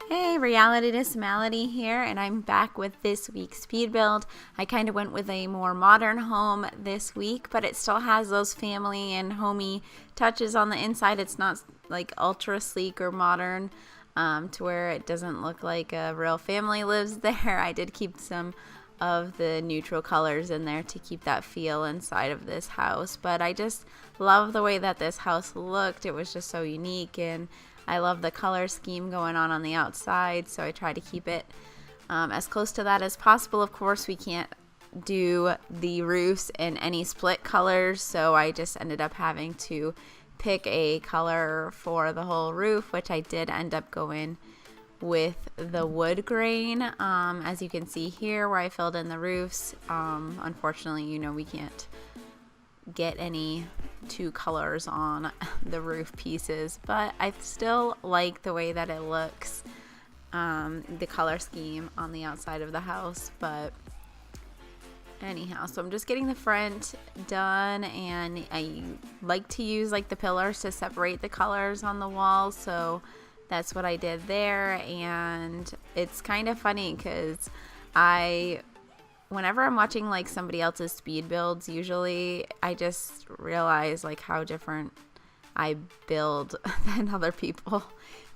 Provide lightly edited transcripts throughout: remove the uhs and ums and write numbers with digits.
Hey, Reality to Malady here, and I'm back with this week's speed build. I kind of went with a more modern home this week, but it still has those family and homey touches on the inside. It's not like ultra sleek or modern to where it doesn't look like a real family lives there. I did keep some of the neutral colors in there to keep that feel inside of this house, but I just love the way that this house looked. It was just so unique, and I love the color scheme going on the outside, so I try to keep it as close to that as possible. Of course, we can't do the roofs in any split colors, so I just ended up having to pick a color for the whole roof, which I did end up going with the wood grain, as you can see here where I filled in the roofs. Unfortunately, we can't get any two colors on the roof pieces, but I still like the way that it looks, the color scheme on the outside of the house. But anyhow, so I'm just getting the front done, and I like to use like the pillars to separate the colors on the walls, so that's what I did there. And it's kind of funny because whenever I'm watching like somebody else's speed builds, usually I just realize like how different I build than other people,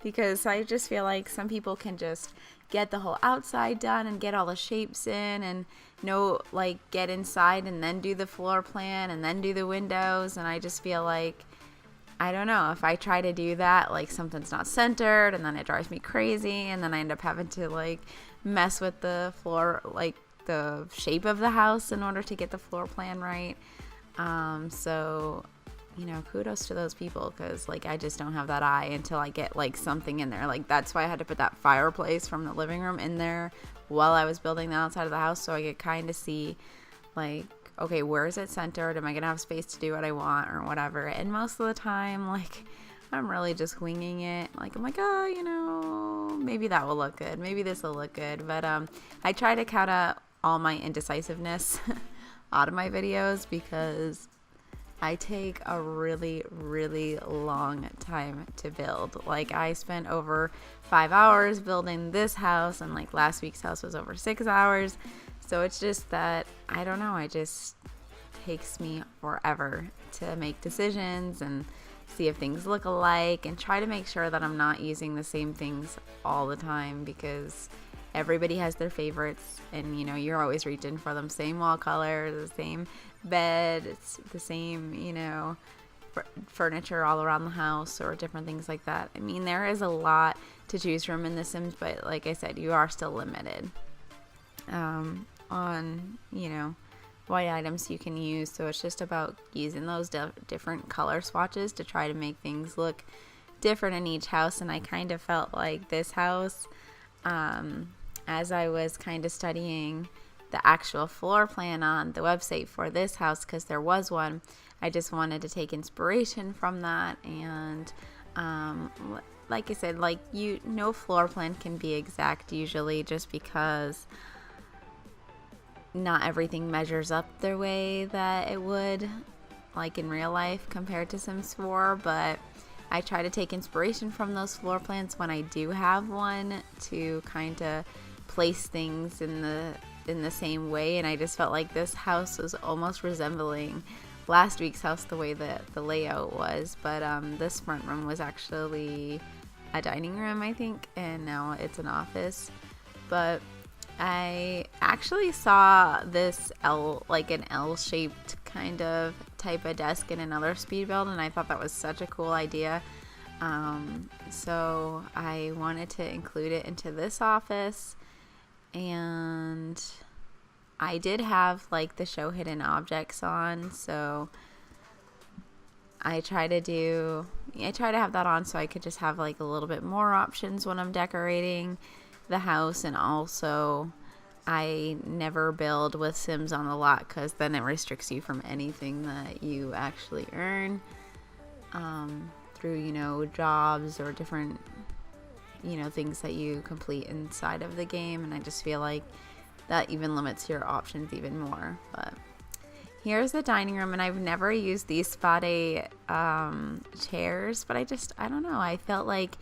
because I just feel like some people can just get the whole outside done and get all the shapes in and get inside and then do the floor plan and then do the windows. And I just feel like, I don't know, if I try to do that, like something's not centered and then it drives me crazy, and then I end up having to like mess with the floor, like the shape of the house in order to get the floor plan right. So kudos to those people, because like I just don't have that eye until I get like something in there. Like that's why I had to put that fireplace from the living room in there while I was building the outside of the house, so I could kind of see like, okay, where is it centered? Am I gonna have space to do what I want or whatever? And most of the time, like, I'm really just winging it. Like, I'm like, oh, maybe that will look good. Maybe this will look good. But I try to cut out all my indecisiveness out of my videos, because I take a really, really long time to build. Like, I spent over 5 hours building this house, and like last week's house was over 6 hours. So it's just that, I don't know, it just takes me forever to make decisions and see if things look alike, and try to make sure that I'm not using the same things all the time, because everybody has their favorites, and you're always reaching for them. Same wall color, the same bed, it's the same furniture all around the house, or different things like that. I mean, there is a lot to choose from in The Sims, but like I said, you are still limited on what items you can use. So it's just about using those different color swatches to try to make things look different in each house. And I kind of felt like this house, as I was kind of studying the actual floor plan on the website for this house, because there was one, I just wanted to take inspiration from that. And like I said, like no floor plan can be exact usually, just because not everything measures up the way that it would like in real life compared to Sims 4, but I try to take inspiration from those floor plans when I do have one, to kind of place things in the same way. And I just felt like this house was almost resembling last week's house, the way that the layout was. But this front room was actually a dining room, I think, and now it's an office. But I actually saw this an L-shaped kind of type of desk in another speed build, and I thought that was such a cool idea. So I wanted to include it into this office, and I did have like the show hidden objects on, so I try to have that on so I could just have like a little bit more options when I'm decorating the house. And also, I never build with Sims on the lot, because then it restricts you from anything that you actually earn through jobs or different things that you complete inside of the game. And I just feel like that even limits your options even more. But here's the dining room, and I've never used these spade chairs, but I don't know, I felt like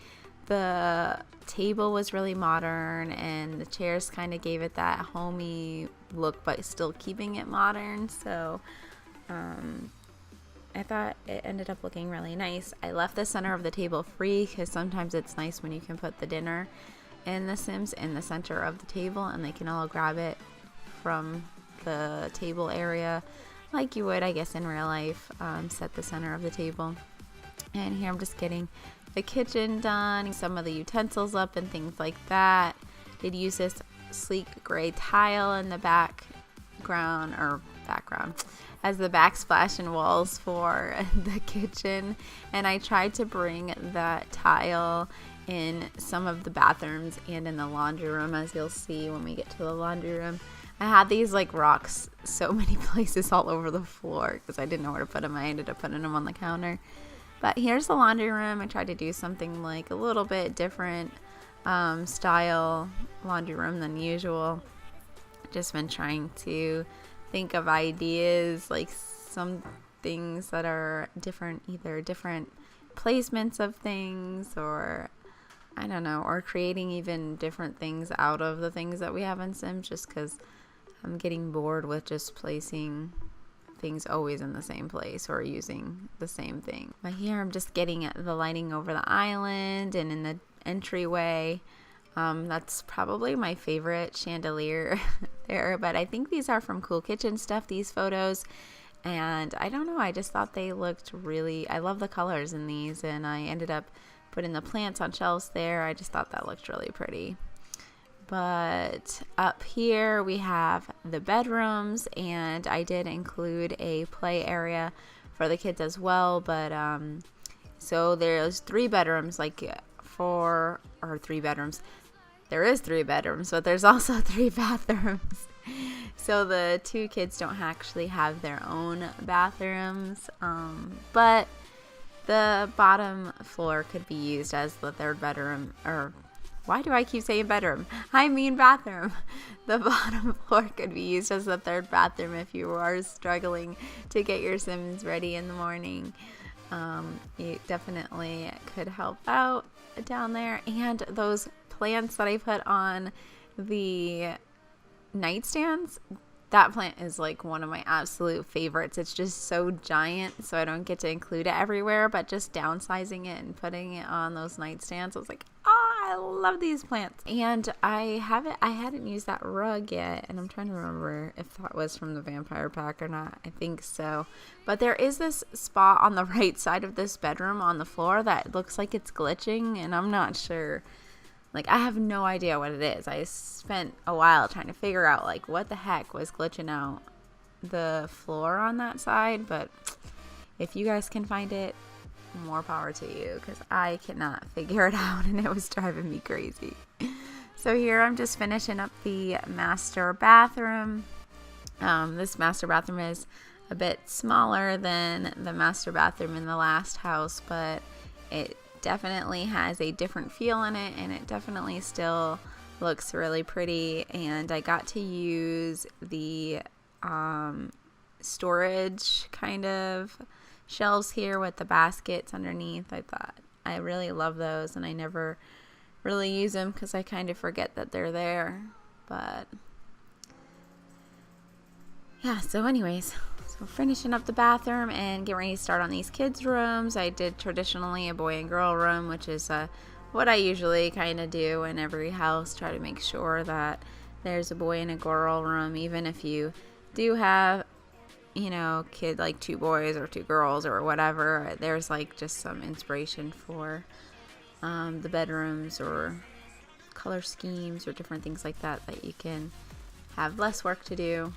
the table was really modern, and the chairs kind of gave it that homey look, but still keeping it modern. So I thought it ended up looking really nice. I left the center of the table free because sometimes it's nice when you can put the dinner in The Sims in the center of the table and they can all grab it from the table area like you would, I guess, in real life. Set the center of the table. And here I'm just getting the kitchen done, some of the utensils up and things like that. Did use this sleek gray tile in the background as the backsplash and walls for the kitchen, and I tried to bring that tile in some of the bathrooms and in the laundry room, as you'll see when we get to the laundry room. I had these like rocks so many places all over the floor because I didn't know where to put them. I ended up putting them on the counter. But here's the laundry room. I tried to do something like a little bit different style laundry room than usual. Just been trying to think of ideas, like some things that are different, either different placements of things, or I don't know, or creating even different things out of the things that we have in Sims, just because I'm getting bored with just placing things always in the same place or using the same thing. But here I'm just getting the lighting over the island and in the entryway. That's probably my favorite chandelier there, but I think these are from Cool Kitchen Stuff, these photos, and I don't know, I just thought they looked really, I love the colors in these, and I ended up putting the plants on shelves there. I just thought that looked really pretty. But up here we have the bedrooms, and I did include a play area for the kids as well, but so there's 3 bedrooms, like 4 or 3 bedrooms. There is 3 bedrooms, but there's also 3 bathrooms. So the 2 kids don't actually have their own bathrooms, but the bottom floor could be used as the 3rd bedroom, or why do I keep saying bedroom? I mean bathroom. The bottom floor could be used as the 3rd bathroom if you are struggling to get your Sims ready in the morning. It definitely could help out down there. And those plants that I put on the nightstands, that plant is like one of my absolute favorites. It's just so giant, so I don't get to include it everywhere, but just downsizing it and putting it on those nightstands, I was like, I love these plants. And I hadn't used that rug yet, and I'm trying to remember if that was from the vampire pack or not. I think so. But there is this spot on the right side of this bedroom on the floor that looks like it's glitching, and I'm not sure. Like, I have no idea what it is. I spent a while trying to figure out, like, what the heck was glitching out the floor on that side. But if you guys can find it, more power to you, because I cannot figure it out, and it was driving me crazy. So here I'm just finishing up the master bathroom. This master bathroom is a bit smaller than the master bathroom in the last house, but it definitely has a different feel in it, and it definitely still looks really pretty. And I got to use the storage kind of shelves here with the baskets underneath. I really love those, and I never really use them because I kind of forget that they're there. But yeah, so anyways, so finishing up the bathroom and getting ready to start on these kids' rooms. I did traditionally a boy and girl room, which is what I usually kind of do in every house. Try to make sure that there's a boy and a girl room, even if you do have, you know, kid like 2 boys or 2 girls or whatever. There's like just some inspiration for the bedrooms or color schemes or different things like that you can have less work to do.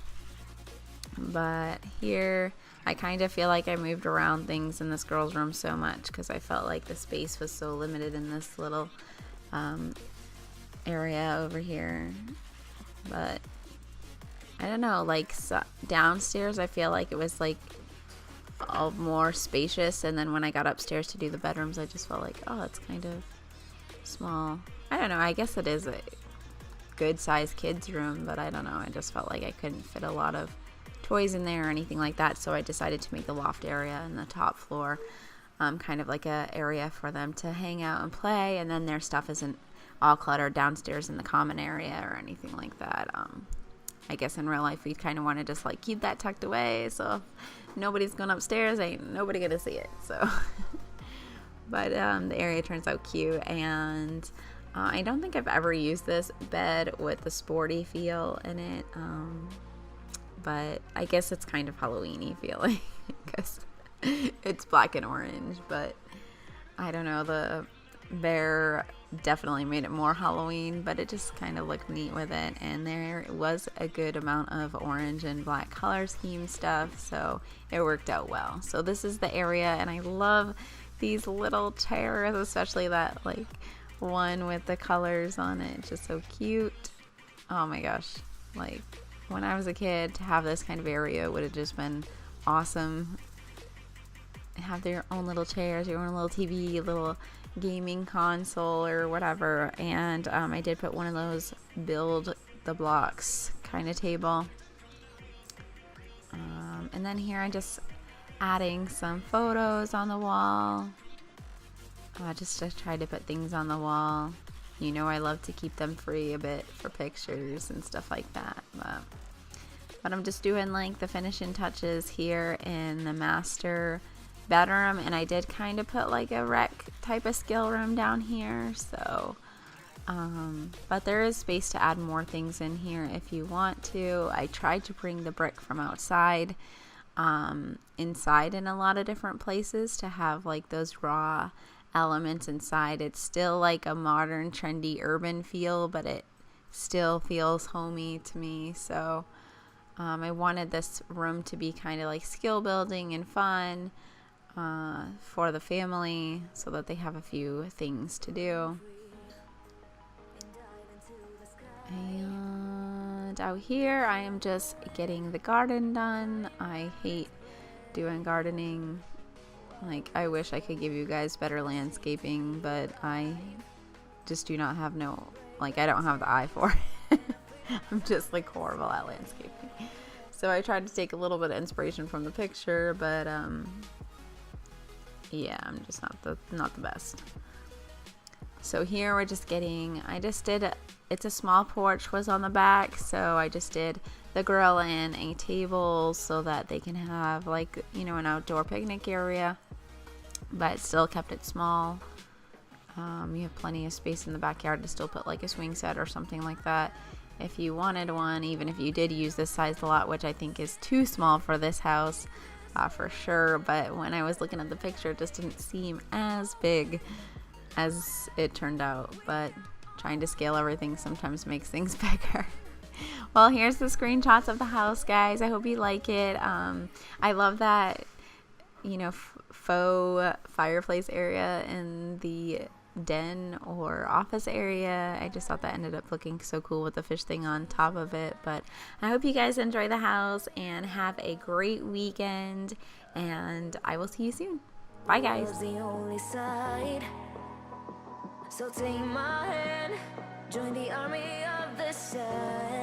But here I kind of feel like I moved around things in this girl's room so much because I felt like the space was so limited in this little area over here. But I don't know, like downstairs I feel like it was like all more spacious, and then when I got upstairs to do the bedrooms I just felt like, oh, it's kind of small. I don't know, I guess it is a good sized kids room, but I don't know, I just felt like I couldn't fit a lot of toys in there or anything like that, so I decided to make the loft area and the top floor kind of like a area for them to hang out and play, and then their stuff isn't all cluttered downstairs in the common area or anything like that. I guess in real life we kind of want to just like keep that tucked away, so if nobody's going upstairs, ain't nobody gonna see it. So but the area turns out cute, and I don't think I've ever used this bed with the sporty feel in it, but I guess it's kind of Halloween-y feeling because it's black and orange. But I don't know, the bear definitely made it more Halloween, but it just kind of looked neat with it, and there was a good amount of orange and black color scheme stuff, so it worked out well. So this is the area, and I love these little chairs, especially that like one with the colors on it. It's just so cute. Oh my gosh, like when I was a kid, to have this kind of area would have just been awesome. Have their own little chairs, your own little TV, little gaming console or whatever. And I did put one of those build the blocks kind of table, and then here I'm just adding some photos on the wall, just to try to put things on the wall. You know, I love to keep them free a bit for pictures and stuff like that, but I'm just doing like the finishing touches here in the master bedroom, and I did kind of put like a rec type of skill room down here, so but there is space to add more things in here if you want to. I tried to bring the brick from outside inside in a lot of different places to have like those raw elements inside. It's still like a modern trendy urban feel, but it still feels homey to me. So I wanted this room to be kind of like skill building and fun for the family, so that they have a few things to do. And out here I am just getting the garden done. I hate doing gardening. Like, I wish I could give you guys better landscaping, but I just do not have I don't have the eye for it. I'm just like horrible at landscaping. So I tried to take a little bit of inspiration from the picture, but yeah, I'm just not the best. So here we're just getting, it's a small porch was on the back, so I just did the grill and a table so that they can have like, you know, an outdoor picnic area, but still kept it small. You have plenty of space in the backyard to still put like a swing set or something like that if you wanted one, even if you did use this size a lot, which I think is too small for this house for sure. But when I was looking at the picture, it just didn't seem as big as it turned out, but trying to scale everything sometimes makes things bigger. Well, here's the screenshots of the house, guys. I hope you like it. I love that, you know, faux fireplace area in the den or office area. I just thought that ended up looking so cool with the fish thing on top of it. But I hope you guys enjoy the house and have a great weekend, and I will see you soon. Bye, guys. So take my hand, join the army of the sun.